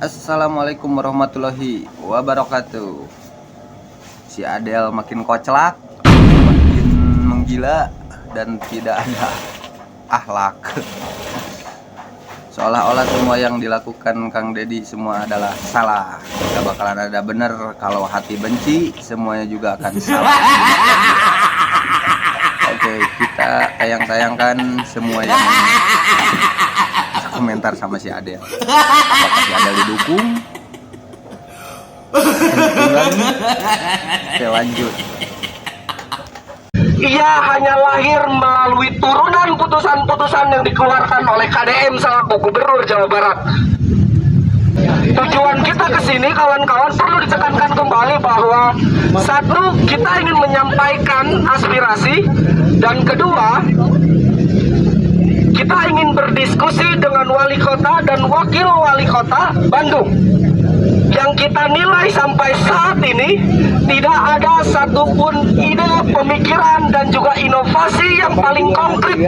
Assalamualaikum warahmatullahi wabarakatuh. Si Adel makin koclak, makin menggila, dan tidak ada akhlak. Seolah-olah semua yang dilakukan Kang Deddy semua adalah salah. Gak bakalan ada bener. Kalau hati benci, semuanya juga akan salah. Oke, kita tayang-tayangkan semua yang komentar sama si Adel. Apakah si Adel didukung? Oke, lanjut. Ia hanya lahir melalui turunan putusan-putusan yang dikeluarkan oleh KDM selaku Gubernur Jawa Barat. Tujuan kita ke sini, kawan-kawan, perlu ditekankan kembali bahwa satu, kita ingin menyampaikan aspirasi, dan kedua, kita ingin berdiskusi dengan wali kota dan wakil wali kota Bandung. Yang kita nilai sampai saat ini tidak ada satupun ide, pemikiran, dan juga inovasi yang paling konkret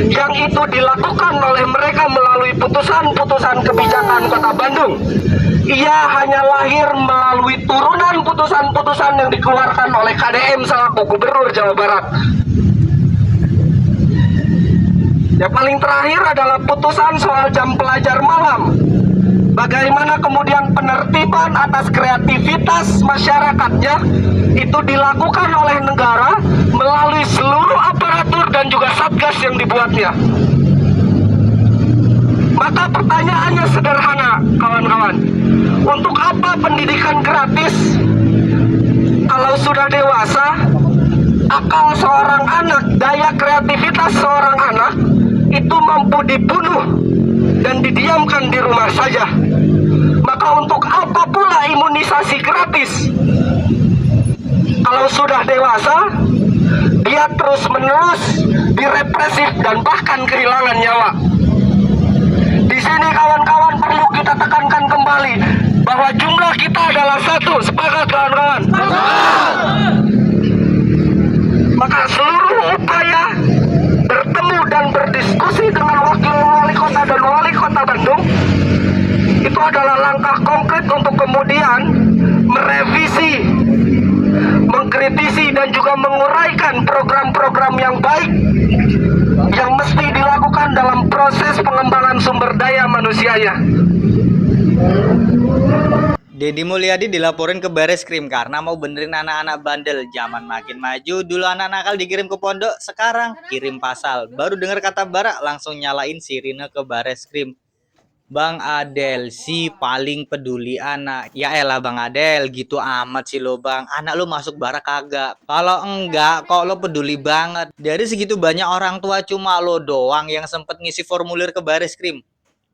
yang itu dilakukan oleh mereka melalui putusan-putusan kebijakan Kota Bandung. Ia hanya lahir melalui turunan putusan-putusan yang dikeluarkan oleh KDM selaku Gubernur Jawa Barat. Yang paling terakhir adalah putusan soal jam pelajar malam. Bagaimana kemudian penertiban atas kreativitas masyarakatnya itu dilakukan oleh negara melalui seluruh aparatur dan juga satgas yang dibuatnya. Maka pertanyaannya sederhana, kawan-kawan. Untuk apa pendidikan gratis kalau sudah dewasa, akal seorang anak, daya kreativitas seorang anak itu mampu dibunuh dan didiamkan di rumah saja. Maka untuk apa pula imunisasi gratis kalau sudah dewasa dia terus-menerus direpresif dan bahkan kehilangan nyawa. Di sini, kawan-kawan, perlu kita tekankan kembali bahwa jumlah kita adalah satu. Sepakat, kawan-kawan? Maka seluruh upaya bertemu dan berdiskusi dengan wakil wali kota dan wali kota Bandung itu adalah langkah konkret untuk kemudian merevisi, mengkritisi, dan juga menguraikan program-program yang baik yang mesti dilakukan dalam proses pengembangan sumber daya manusianya. Deddy Mulyadi dilaporin ke Bareskrim karena mau benerin anak-anak bandel. Zaman makin maju, dulu anak nakal dikirim ke pondok, sekarang kirim pasal. Baru dengar kata Bara, langsung nyalain sirine ke Bareskrim. Bang Adel si paling peduli anak. Ya elah Bang Adel, gitu amat sih lo Bang. Anak lo masuk Bara kagak? Kalau enggak, kok lo peduli banget? Dari segitu banyak orang tua cuma lo doang yang sempet ngisi formulir ke Bareskrim.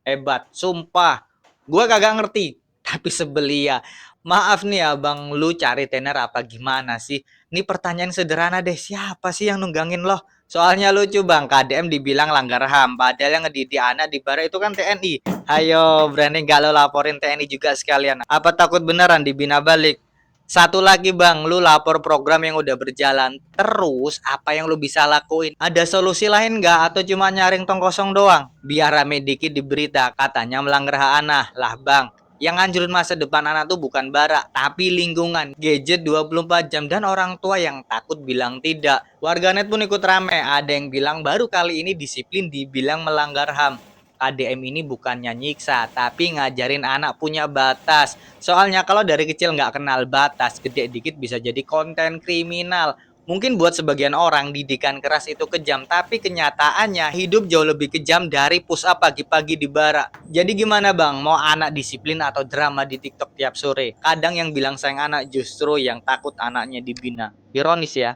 Hebat, sumpah. Gua kagak ngerti. Tapi sebelia, maaf nih abang, lu cari tener apa gimana sih? Ini pertanyaan sederhana deh, siapa sih yang nunggangin lo? Soalnya lucu bang, KDM dibilang langgar HAM, padahal yang ngedidik anak di Bara itu kan TNI. Ayo, berani gak lo laporin TNI juga sekalian? Apa takut beneran dibina balik? Satu lagi bang, lu lapor program yang udah berjalan. Terus, apa yang lu bisa lakuin? Ada solusi lain nggak? Atau cuma nyaring tong kosong doang? Biar rame dikit di berita, katanya melanggar hak anak. Lah bang, yang ngancurin masa depan anak tuh bukan Bara, tapi lingkungan, gadget 24 jam, dan orang tua yang takut bilang tidak. Warganet pun ikut rame, ada yang bilang baru kali ini disiplin dibilang melanggar HAM. KDM ini bukannya nyiksa, tapi ngajarin anak punya batas. Soalnya kalau dari kecil nggak kenal batas, gede dikit bisa jadi konten kriminal. Mungkin buat sebagian orang didikan keras itu kejam, tapi kenyataannya hidup jauh lebih kejam dari push up pagi-pagi di Bara. Jadi gimana bang, mau anak disiplin atau drama di TikTok tiap sore? Kadang yang bilang sayang anak justru yang takut anaknya dibina. Ironis ya.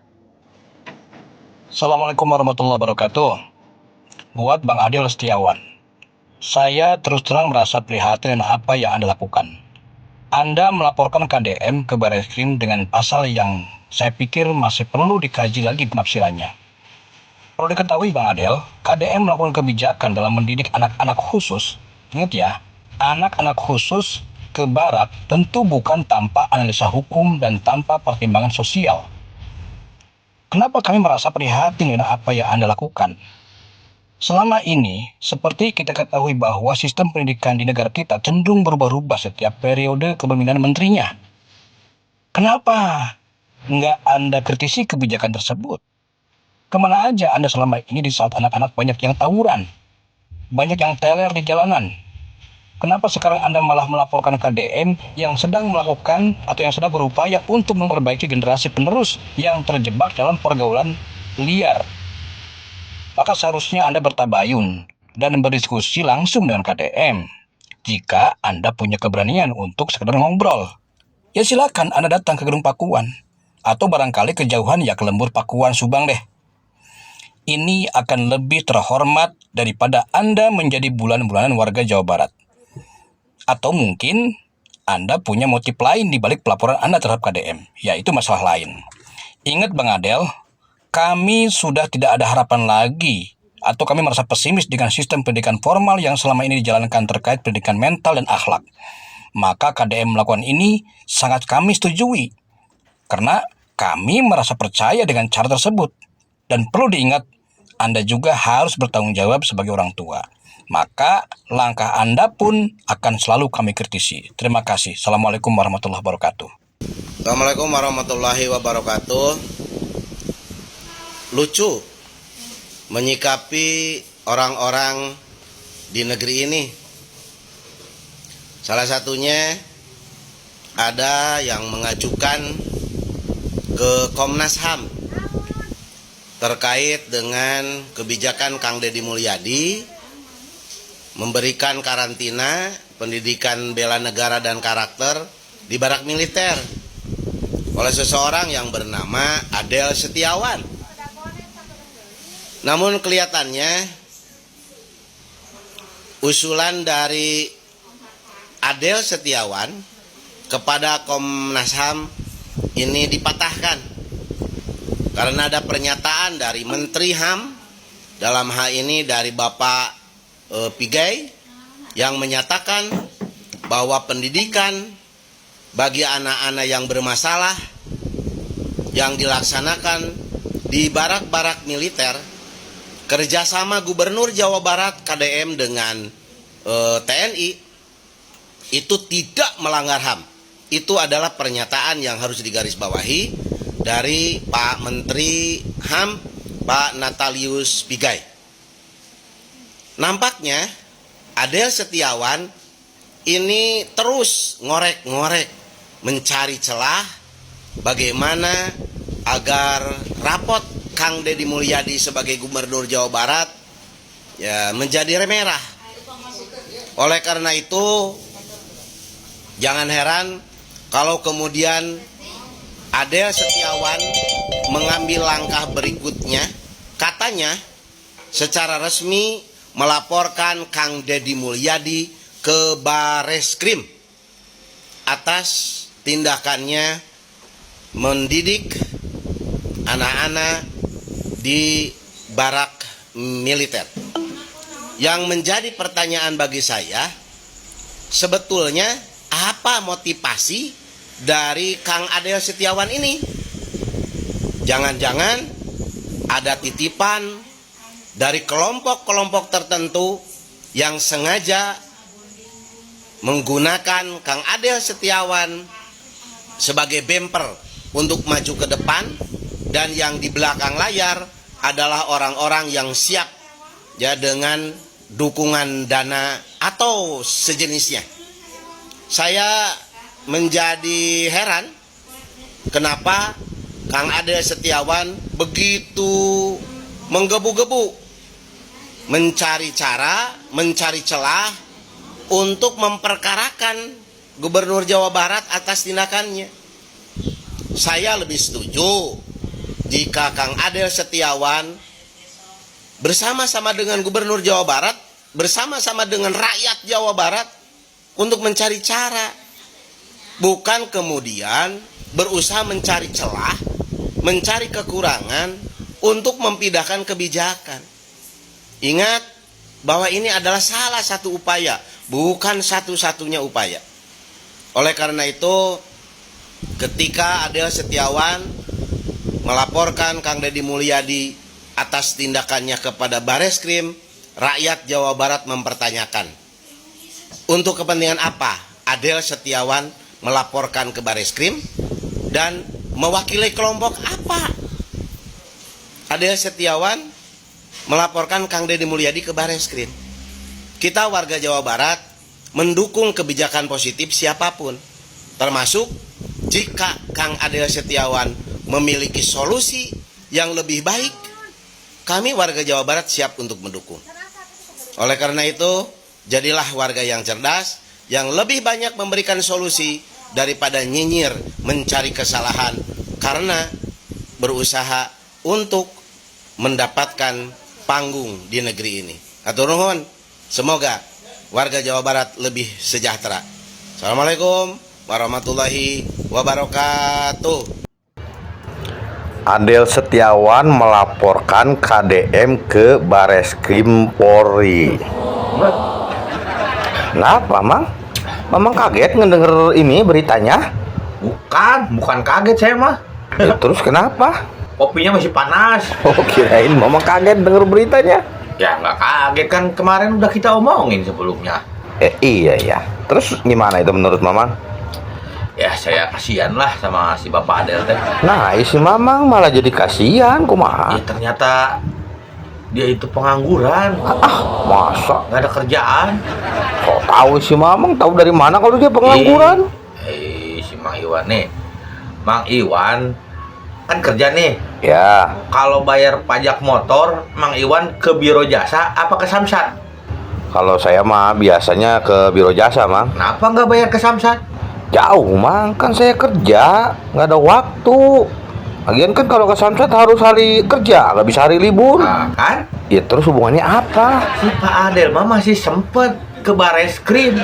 Assalamualaikum warahmatullahi wabarakatuh. Buat Bang Adil Setiawan, saya terus terang merasa prihatin dengan apa yang Anda lakukan. Anda melaporkan KDM ke Bareskrim dengan pasal yang saya pikir masih perlu dikaji lagi penafsirannya. Perlu diketahui Bang Adel, KDM melakukan kebijakan dalam mendidik anak-anak khusus. Ingat ya, anak-anak khusus ke Barat tentu bukan tanpa analisa hukum dan tanpa pertimbangan sosial. Kenapa kami merasa prihatin dengan apa yang Anda lakukan? Selama ini, seperti kita ketahui bahwa sistem pendidikan di negara kita cenderung berubah-ubah setiap periode kepemimpinan menterinya. Kenapa nggak Anda kritisi kebijakan tersebut? Kemana aja Anda selama ini di saat anak-anak banyak yang tawuran, banyak yang teler di jalanan? Kenapa sekarang Anda malah melaporkan KDM yang sedang melakukan atau yang sedang berupaya untuk memperbaiki generasi penerus yang terjebak dalam pergaulan liar? Maka seharusnya Anda bertabayun dan berdiskusi langsung dengan KDM. Jika Anda punya keberanian untuk sekedar ngobrol, ya silakan Anda datang ke Gedung Pakuan. Atau barangkali kejauhan ya ke Lembur Pakuan Subang deh. Ini akan lebih terhormat daripada Anda menjadi bulan-bulanan warga Jawa Barat. Atau mungkin Anda punya motif lain di balik pelaporan Anda terhadap KDM, yaitu masalah lain. Ingat Bang Adel, kami sudah tidak ada harapan lagi atau kami merasa pesimis dengan sistem pendidikan formal yang selama ini dijalankan terkait pendidikan mental dan akhlak. Maka KDM melakukan ini sangat kami setujui karena kami merasa percaya dengan cara tersebut. Dan perlu diingat, Anda juga harus bertanggung jawab sebagai orang tua. Maka langkah Anda pun akan selalu kami kritisi. Terima kasih. Assalamualaikum warahmatullahi wabarakatuh. Assalamualaikum warahmatullahi wabarakatuh. Lucu menyikapi orang-orang di negeri ini. Salah satunya ada yang mengajukan ke Komnas HAM terkait dengan kebijakan Kang Deddy Mulyadi memberikan karantina pendidikan bela negara dan karakter di barak militer oleh seseorang yang bernama Adel Setiawan. Namun kelihatannya usulan dari Adel Setiawan kepada Komnas HAM ini dipatahkan karena ada pernyataan dari Menteri HAM, dalam hal ini dari Bapak Pigai, yang menyatakan bahwa pendidikan bagi anak-anak yang bermasalah yang dilaksanakan di barak-barak militer kerjasama Gubernur Jawa Barat KDM dengan TNI itu tidak melanggar HAM. Itu adalah pernyataan yang harus digarisbawahi dari Pak Menteri HAM, Pak Natalius Pigai. Nampaknya Adel Setiawan ini terus ngorek-ngorek mencari celah bagaimana agar rapot Kang Deddy Mulyadi sebagai Gubernur Jawa Barat ya menjadi remerah. Oleh karena itu jangan heran kalau kemudian Adel Setiawan mengambil langkah berikutnya, katanya secara resmi melaporkan Kang Deddy Mulyadi ke Bareskrim atas tindakannya mendidik anak-anak di barak militer. Yang menjadi pertanyaan bagi saya, sebetulnya apa motivasi dari Kang Adel Setiawan ini? Jangan-jangan ada titipan dari kelompok-kelompok tertentu yang sengaja menggunakan Kang Adel Setiawan sebagai bumper untuk maju ke depan, dan yang di belakang layar adalah orang-orang yang siap ya dengan dukungan dana atau sejenisnya. Saya menjadi heran kenapa Kang Adel Setiawan begitu menggebu-gebu mencari cara, mencari celah untuk memperkarakan Gubernur Jawa Barat atas tindakannya. Saya lebih setuju jika Kang Adel Setiawan bersama-sama dengan Gubernur Jawa Barat, bersama-sama dengan rakyat Jawa Barat untuk mencari cara, bukan kemudian berusaha mencari celah, mencari kekurangan untuk mempindahkan kebijakan. Ingat bahwa ini adalah salah satu upaya, bukan satu-satunya upaya. Oleh karena itu, ketika Adel Setiawan melaporkan Kang Deddy Mulyadi atas tindakannya kepada Bareskrim, rakyat Jawa Barat mempertanyakan, untuk kepentingan apa Adel Setiawan melaporkan ke Bareskrim dan mewakili kelompok apa Adel Setiawan melaporkan Kang Deddy Mulyadi ke Bareskrim? Kita warga Jawa Barat mendukung kebijakan positif siapapun, termasuk jika Kang Adel Setiawan memiliki solusi yang lebih baik, kami warga Jawa Barat siap untuk mendukung. Oleh karena itu, jadilah warga yang cerdas, yang lebih banyak memberikan solusi daripada nyinyir mencari kesalahan karena berusaha untuk mendapatkan panggung di negeri ini. Atur nuhun, semoga warga Jawa Barat lebih sejahtera. Assalamualaikum warahmatullahi wabarakatuh. Adel Setiawan melaporkan KDM ke Bareskrim Polri. Kenapa, Mang? Mamang kaget ngedenger ini beritanya? Bukan kaget saya mah. Terus kenapa? Kopinya masih panas. Oh, kirain Mamang kaget denger beritanya. Ya nggak kaget kan, kemarin udah kita omongin sebelumnya. Iya ya. Terus gimana itu menurut Mamang? Ya saya kasihan lah sama si Bapak Adel teh. Nah, isi Mamang malah jadi kasihan, kumaha? Ya ternyata dia itu pengangguran. Masa? Nggak ada kerjaan. Kok tahu si Mamang? Tahu dari mana kalau dia pengangguran? Si Mang Iwan nih. Mang Iwan kan kerja nih. Ya, Kalau bayar pajak motor, Mang Iwan ke biro jasa apa ke Samsat? kalau saya mah biasanya ke biro jasa, Mang. Kenapa nggak bayar ke Samsat? Jauh, Mang, kan saya kerja, nggak ada waktu. Lagian kan kalau ke Samsat harus hari kerja, nggak bisa hari libur. Nah, kan? Ya terus hubungannya apa? Si Pak Adel mah masih sempet ke Bareskrim.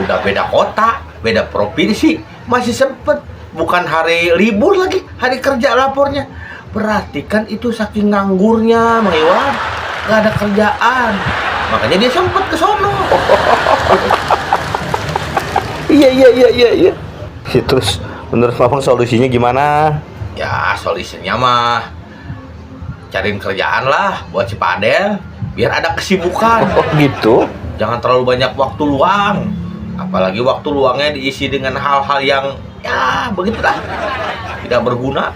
Udah beda kota, beda provinsi, masih sempet. Bukan hari libur lagi, hari kerja lapornya. Berarti kan itu saking nganggurnya, Mang Iwan. Nggak ada kerjaan. Makanya dia sempet ke sono. Iya. Terus menurut Mamang solusinya gimana? Ya solusinya mah cariin kerjaan lah buat si Pak Adel, biar ada kesibukan. Oh gitu? Jangan terlalu banyak waktu luang. Apalagi waktu luangnya diisi dengan hal-hal yang ya begitulah, tidak berguna.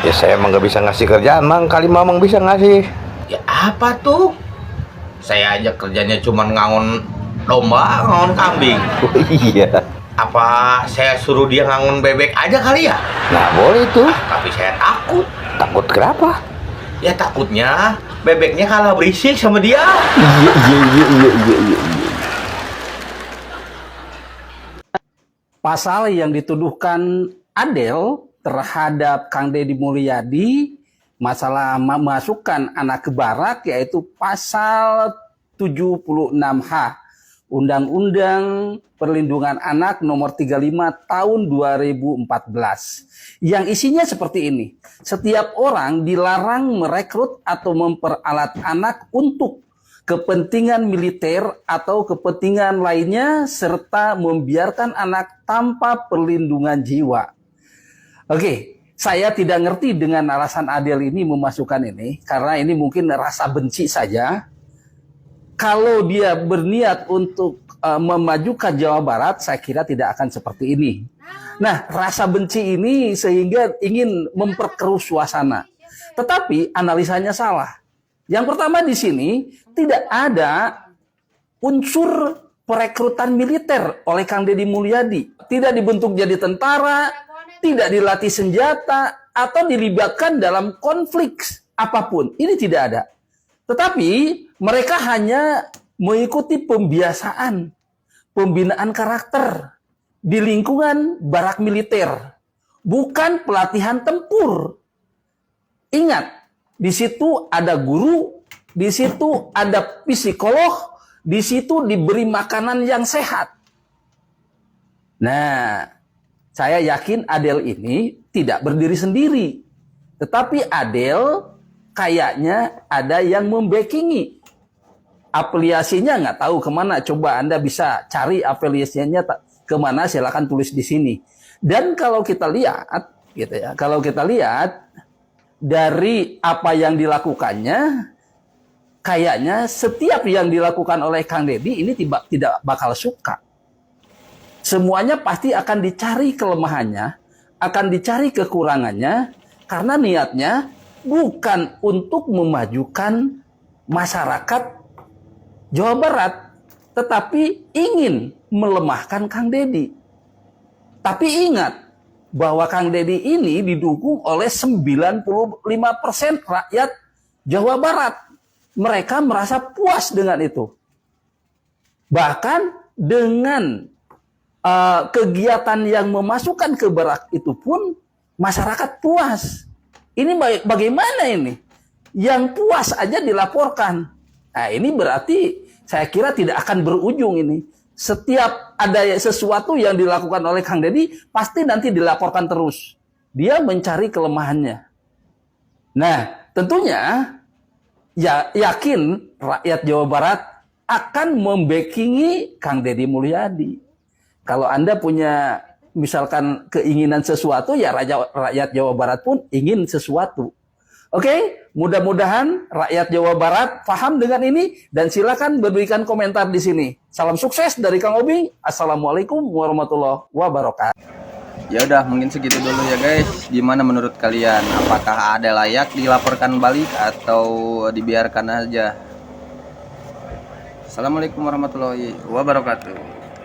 Ya saya emang nggak bisa ngasih kerjaan, Mang. Kali Mamang bisa ngasih. Ya apa tuh? Saya aja kerjanya cuma ngangon domba, ngangon kambing. Oh iya. Apa saya suruh dia ngangon bebek aja kali ya? Nah boleh tuh. Tapi saya takut. Takut kenapa? Ya takutnya bebeknya kalah berisik sama dia. Iya. Pasal yang dituduhkan Adel terhadap Kang Deddy Mulyadi masalah memasukkan anak ke barak, yaitu pasal 76H Undang-Undang Perlindungan Anak nomor 35 tahun 2014. Yang isinya seperti ini. Setiap orang dilarang merekrut atau memperalat anak untuk kepentingan militer atau kepentingan lainnya serta membiarkan anak tanpa perlindungan jiwa. Oke, saya tidak ngerti dengan alasan Adel ini memasukkan ini karena ini mungkin rasa benci saja. Kalau dia berniat untuk memajukan Jawa Barat, saya kira tidak akan seperti ini. Nah, rasa benci ini sehingga ingin memperkeruh suasana. Tetapi analisanya salah. Yang pertama di sini tidak ada unsur perekrutan militer oleh Kang Deddy Mulyadi. Tidak dibentuk jadi tentara, tidak dilatih senjata, atau dilibatkan dalam konflik apapun. Ini tidak ada. Tetapi mereka hanya mengikuti pembiasaan, pembinaan karakter di lingkungan barak militer, bukan pelatihan tempur. Ingat, di situ ada guru, di situ ada psikolog, di situ diberi makanan yang sehat. Nah, saya yakin Adel ini tidak berdiri sendiri, tetapi Adel kayaknya ada yang membackingi. Afiliasinya nggak tahu kemana. Coba Anda bisa cari afiliasinya kemana, silakan tulis di sini. Dan kalau kita lihat, gitu ya, kalau kita lihat dari apa yang dilakukannya, kayaknya setiap yang dilakukan oleh Kang Deddy ini tidak bakal suka. Semuanya pasti akan dicari kelemahannya, akan dicari kekurangannya, karena niatnya bukan untuk memajukan masyarakat Jawa Barat, tetapi ingin melemahkan Kang Deddy. Tapi ingat bahwa Kang Deddy ini didukung oleh 95% rakyat Jawa Barat. Mereka merasa puas dengan itu. Bahkan dengan kegiatan yang memasukkan ke barak itu pun masyarakat puas. Ini bagaimana ini? Yang puas aja dilaporkan. Nah, ini berarti saya kira tidak akan berujung ini. Setiap ada sesuatu yang dilakukan oleh Kang Deddy, pasti nanti dilaporkan terus. Dia mencari kelemahannya. Nah, tentunya ya yakin rakyat Jawa Barat akan membackingi Kang Deddy Mulyadi. Kalau Anda punya misalkan keinginan sesuatu, ya rakyat Jawa Barat pun ingin sesuatu. Oke, mudah-mudahan rakyat Jawa Barat paham dengan ini dan silakan berikan komentar di sini. Salam sukses dari Kang Obing. Assalamualaikum warahmatullahi wabarakatuh. Ya udah, mungkin segitu dulu ya guys. Gimana menurut kalian? Apakah ada layak dilaporkan balik atau dibiarkan aja? Assalamualaikum warahmatullahi wabarakatuh.